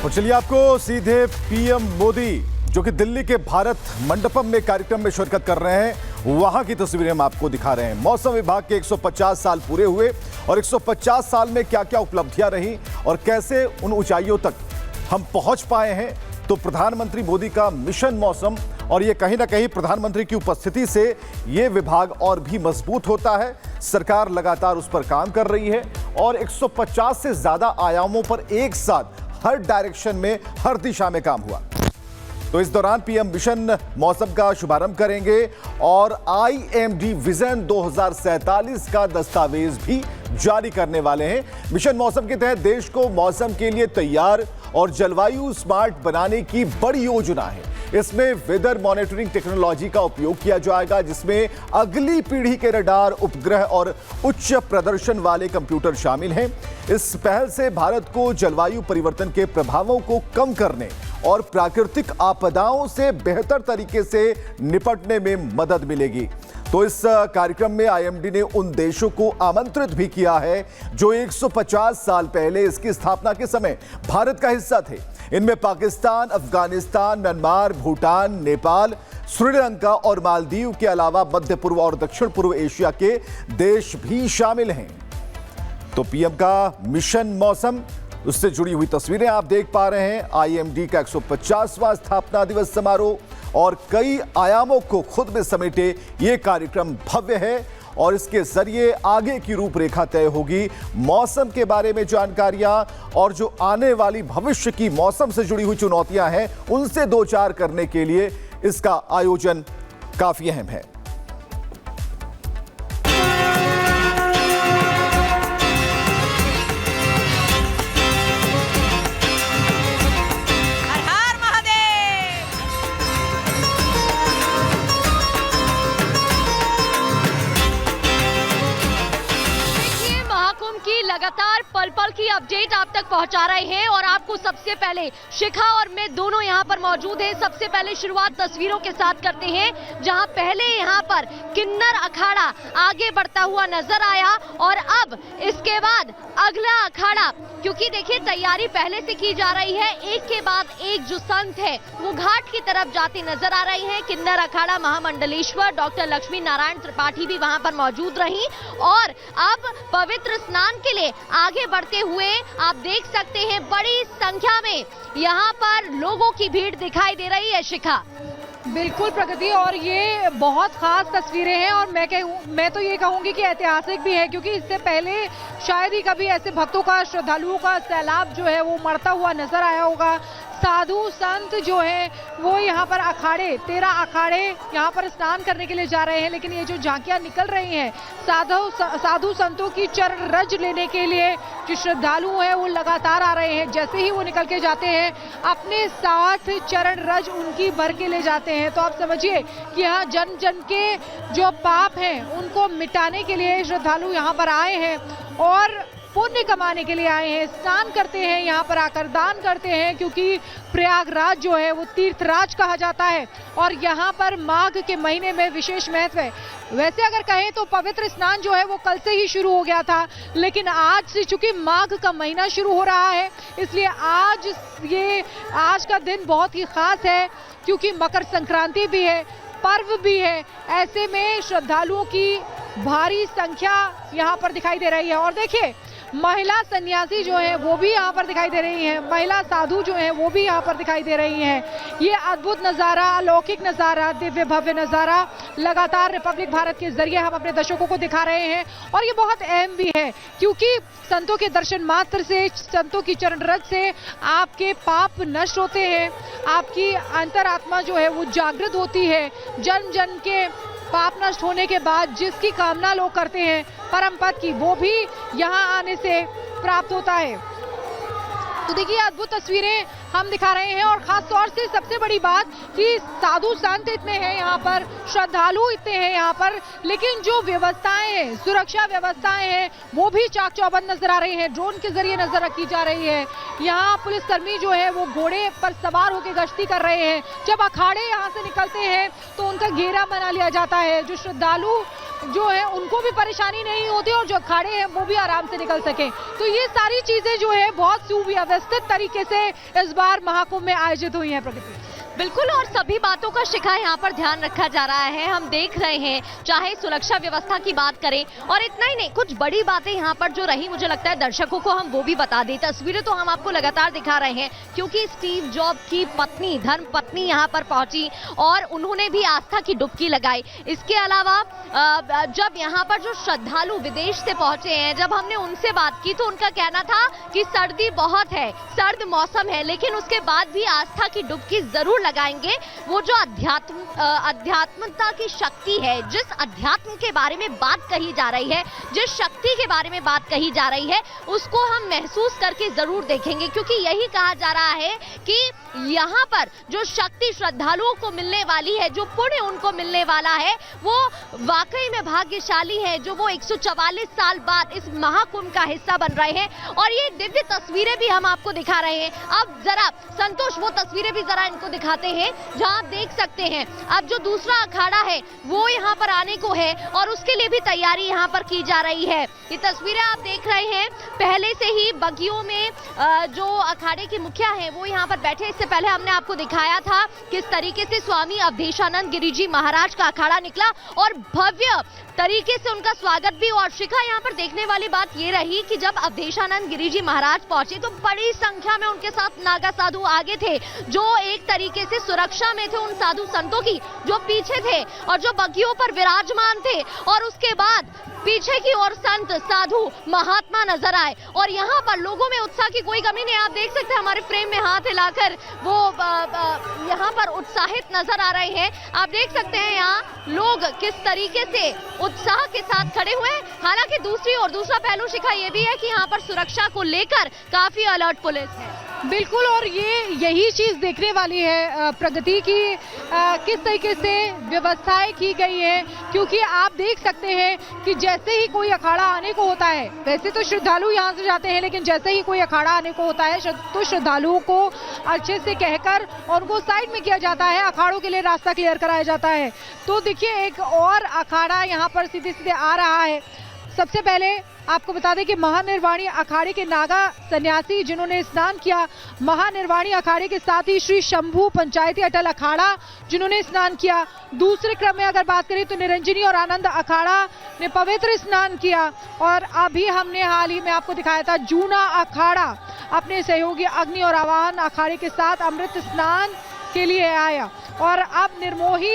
और चलिए आपको सीधे पीएम मोदी जो कि दिल्ली के भारत मंडपम में कार्यक्रम में शिरकत कर रहे हैं, वहां की तस्वीरें हम आपको दिखा रहे हैं। मौसम विभाग के 150 साल पूरे हुए और 150 साल में क्या क्या उपलब्धियां रही और कैसे उन ऊंचाइयों तक हम पहुंच पाए हैं। तो प्रधानमंत्री मोदी का मिशन मौसम और ये कहीं ना कहीं प्रधानमंत्री की उपस्थिति से ये विभाग और भी मजबूत होता है। सरकार लगातार उस पर काम कर रही है और 150 से ज्यादा आयामों पर एक साथ हर डायरेक्शन में, हर दिशा में काम हुआ। तो इस दौरान पीएम मिशन मौसम का शुभारंभ करेंगे और आईएमडी विजन 2047 का दस्तावेज भी जारी करने वाले हैं। मिशन मौसम के तहत देश को मौसम के लिए तैयार और जलवायु स्मार्ट बनाने की बड़ी योजना है। इसमें वेदर मॉनिटरिंग टेक्नोलॉजी का उपयोग किया जाएगा, जिसमें अगली पीढ़ी के रडार, उपग्रह और उच्च प्रदर्शन वाले कंप्यूटर शामिल हैं। इस पहल से भारत को जलवायु परिवर्तन के प्रभावों को कम करने और प्राकृतिक आपदाओं से बेहतर तरीके से निपटने में मदद मिलेगी। तो इस कार्यक्रम में आईएमडी ने उन देशों को आमंत्रित भी किया है जो 150 साल पहले इसकी स्थापना के समय भारत का हिस्सा थे। इनमें पाकिस्तान, अफगानिस्तान, म्यांमार, भूटान, नेपाल, श्रीलंका और मालदीव के अलावा मध्य पूर्व और दक्षिण पूर्व एशिया के देश भी शामिल हैं। तो पीएम का मिशन मौसम, उससे जुड़ी हुई तस्वीरें आप देख पा रहे हैं। आईएमडी का 150वां स्थापना दिवस समारोह और कई आयामों को खुद में समेटे ये कार्यक्रम भव्य है और इसके जरिए आगे की रूपरेखा तय होगी। मौसम के बारे में जानकारियां और जो आने वाली भविष्य की मौसम से जुड़ी हुई चुनौतियां हैं, उनसे दो चार करने के लिए इसका आयोजन काफी अहम है। लगातार पल पल की अपडेट आप तक पहुंचा रहे हैं और आपको सबसे पहले शिखा और मैं दोनों यहां पर मौजूद हैं। सबसे पहले शुरुआत तस्वीरों के साथ करते हैं, जहां पहले यहां पर किन्नर अखाड़ा आगे बढ़ता हुआ नजर आया और अब इसके बाद अगला अखाड़ा, क्योंकि देखिए तैयारी पहले से की जा रही है। एक के बाद एक जो संत है वो घाट की तरफ जाते नजर आ रहे हैं। किन्नर अखाड़ा महामंडलेश्वर डॉक्टर लक्ष्मी नारायण त्रिपाठी भी वहां पर मौजूद रही और अब पवित्र स्नान के लिए आगे बढ़ते हुए आप देख सकते हैं बड़ी संख्या में यहाँ पर लोगों की भीड़ दिखाई दे रही है। शिखा, बिल्कुल प्रगति, और ये बहुत खास तस्वीरें हैं और मैं तो ये कहूंगी कि ऐतिहासिक भी है, क्योंकि इससे पहले शायद ही कभी ऐसे भक्तों का, श्रद्धालुओं का सैलाब जो है वो मरता हुआ नजर आया होगा। साधु संत जो है वो यहाँ पर अखाड़े, 13 अखाड़े यहाँ पर स्नान करने के लिए जा रहे हैं, लेकिन ये जो झांकियाँ निकल रही हैं साधु संतों की चरण रज लेने के लिए जो श्रद्धालु हैं वो लगातार आ रहे हैं। जैसे ही वो निकल के जाते हैं अपने साथ चरण रज उनकी भर के ले जाते हैं। तो आप समझिए कि यहाँ जन जन के जो पाप हैं उनको मिटाने के लिए श्रद्धालु यहाँ पर आए हैं और पुण्य कमाने के लिए आए हैं, स्नान करते हैं, यहाँ पर आकर दान करते हैं, क्योंकि प्रयागराज जो है वो तीर्थराज कहा जाता है और यहाँ पर माघ के महीने में विशेष महत्व है। वैसे अगर कहें तो पवित्र स्नान जो है वो कल से ही शुरू हो गया था, लेकिन आज से चूंकि माघ का महीना शुरू हो रहा है, इसलिए आज का दिन बहुत ही खास है, क्योंकि मकर संक्रांति भी है, पर्व भी है। ऐसे में श्रद्धालुओं की भारी संख्या यहाँ पर दिखाई दे रही है और देखिए महिला सन्यासी जो है वो भी यहाँ पर दिखाई दे रही हैं, महिला साधु जो हैं वो भी यहाँ पर दिखाई दे रही हैं। ये अद्भुत नज़ारा, अलौकिक नज़ारा, दिव्य भव्य नज़ारा लगातार रिपब्लिक भारत के जरिए हम अपने दर्शकों को दिखा रहे हैं और ये बहुत अहम भी है, क्योंकि संतों के दर्शन मात्र से, संतों की चरण रज से आपके पाप नष्ट होते हैं, आपकी अंतरात्मा जो है वो जागृत होती है। जन जन के पाप नष्ट होने के बाद जिसकी कामना लोग करते हैं परम पद की, वो भी यहाँ आने से प्राप्त होता है। तो देखिए अद्भुत तस्वीरें हम दिखा रहे हैं और खास तौर से सबसे बड़ी बात कि साधु संत इतने हैं यहाँ पर, श्रद्धालु इतने हैं यहाँ पर, लेकिन जो व्यवस्थाएं हैं, सुरक्षा व्यवस्थाएं हैं, वो भी चाक चौबंद नजर आ रही हैं। ड्रोन के जरिए नजर रखी जा रही है। यहाँ पुलिसकर्मी जो है वो घोड़े पर सवार होकर गश्ती कर रहे हैं। जब अखाड़े यहाँ से निकलते हैं तो उनका घेरा बना लिया जाता है। जो श्रद्धालु जो है उनको भी परेशानी नहीं होती और जो अखाड़े हैं वो भी आराम से निकल सके। तो ये सारी चीजें जो है बहुत सुव्यवस्थित तरीके से इस बार महाकुंभ में आयोजित हुई हैं प्रगति। बिल्कुल, और सभी बातों का शिखा यहाँ पर ध्यान रखा जा रहा है। हम देख रहे हैं, चाहे सुरक्षा व्यवस्था की बात करें, और इतना ही नहीं, कुछ बड़ी बातें यहाँ पर जो रही, मुझे लगता है दर्शकों को हम वो भी बता दें। तस्वीरें तो हम आपको लगातार दिखा रहे हैं क्योंकि स्टीव जॉब की पत्नी, धर्म पत्नी यहाँ पर पहुंची और उन्होंने भी आस्था की डुबकी लगाई। इसके अलावा जब यहाँ पर जो श्रद्धालु विदेश से पहुंचे हैं, जब हमने उनसे बात की तो उनका कहना था कि सर्दी बहुत है, सर्द मौसम है, लेकिन उसके बाद भी आस्था की डुबकी जरूर लगाएंगे। वो जो अध्यात्मता की शक्ति है, जिस अध्यात्म के बारे में बात कही जा रही है, जिस शक्ति के बारे में बात कही जा रही है, उसको हम महसूस करके जरूर देखेंगे, क्योंकि यही कहा जा रहा है कि यहाँ पर जो शक्ति श्रद्धालुओं को मिलने वाली है, जो पुण्य उनको मिलने वाला है, वो वाकई में भाग्यशाली है, जो वो 144 साल बाद इस महाकुंभ का हिस्सा बन रहे हैं। और ये दिव्य तस्वीरें भी हम आपको दिखा रहे हैं। अब जरा संतोष वो तस्वीरें भी जरा इनको दिखाते हैं, जहां आप देख सकते हैं अब जो दूसरा अखाड़ा है वो यहाँ पर आने को है और उसके लिए भी तैयारी यहाँ पर की जा रही है। ये तस्वीरें आप देख रहे हैं, पहले से ही बगियों में जो अखाड़े के मुखिया हैं वो यहाँ पर बैठे। इससे पहले हमने आपको दिखाया था किस तरीके से स्वामी अवधेशानंद गिरी जी महाराज का अखाड़ा निकला और भव्य तरीके से उनका स्वागत भी। और शिखा, यहाँ पर देखने वाली बात ये रही कि जब अवधेशानंद गिरी जी महाराज पहुंचे तो बड़ी संख्या में उनके साथ नागा साधु आगे थे, जो एक तरीके से सुरक्षा में थे उन साधु संतों की जो पीछे थे और जो बगियों पर विराजमान थे। और उसके बाद पीछे की ओर संत, साधु, महात्मा नजर आए और यहाँ पर लोगों में उत्साह की कोई कमी नहीं। आप देख सकते हैं हमारे फ्रेम में हाथ हिलाकर वो यहाँ पर उत्साहित नजर आ रहे हैं। आप देख सकते हैं यहाँ लोग किस तरीके से उत्साह के साथ खड़े हुए हैं। हालांकि दूसरी ओर दूसरा पहलू शिखा ये भी है कि यहाँ पर सुरक्षा को लेकर काफी अलर्ट पुलिस है। बिल्कुल, और यही चीज देखने वाली है प्रगति की किस तरीके से व्यवस्थाएं की गई है, क्योंकि आप देख सकते हैं कि जैसे ही कोई अखाड़ा आने को होता है, वैसे तो श्रद्धालु यहाँ से जाते हैं, लेकिन जैसे ही कोई अखाड़ा आने को होता है तो श्रद्धालुओं को अच्छे से कहकर उनको साइड में किया जाता है, अखाड़ों के लिए रास्ता क्लियर कराया जाता है। तो देखिए एक और अखाड़ा यहाँ पर सीधे सीधे आ रहा है। सबसे पहले आपको बता दें कि महानिर्वाणी अखाड़े के नागा सन्यासी जिन्होंने स्नान किया, महानिर्वाणी अखाड़े के साथ ही श्री शंभू पंचायती अटल अखाड़ा जिन्होंने स्नान किया। दूसरे क्रम में अगर बात करें तो निरंजनी और आनंद अखाड़ा ने पवित्र स्नान किया। और अभी हमने हाल ही में आपको दिखाया था जूना अखाड़ा अपने सहयोगी अग्नि और आवाहन अखाड़े के साथ अमृत स्नान के लिए आया। और अब निर्वाणी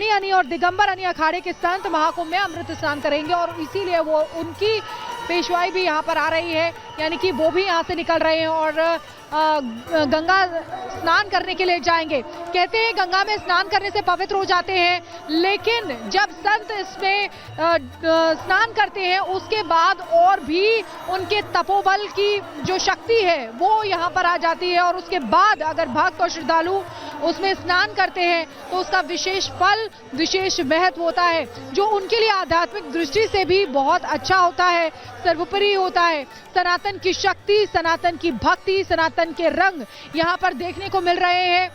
अनी और दिगंबर अनी अखाड़े के संत महाकुंभ में अमृत स्नान करेंगे और इसीलिए वो उनकी पेशवाई भी यहाँ पर आ रही है, यानी कि वो भी यहाँ से निकल रहे हैं और गंगा स्नान करने के लिए जाएंगे। कहते हैं गंगा में स्नान करने से पवित्र हो जाते हैं, लेकिन जब संत इसमें स्नान करते हैं उसके बाद और भी उनके तपोबल की जो शक्ति है वो यहाँ पर आ जाती है और उसके बाद अगर भक्त और श्रद्धालु उसमें स्नान करते हैं तो उसका विशेष फल, विशेष महत्व होता है, जो उनके लिए आध्यात्मिक दृष्टि से भी बहुत अच्छा होता है, सर्वोपरि होता है। सनातन की शक्ति, सनातन की भक्ति, सनातन के रंग यहाँ पर देखने को मिल रहे हैं।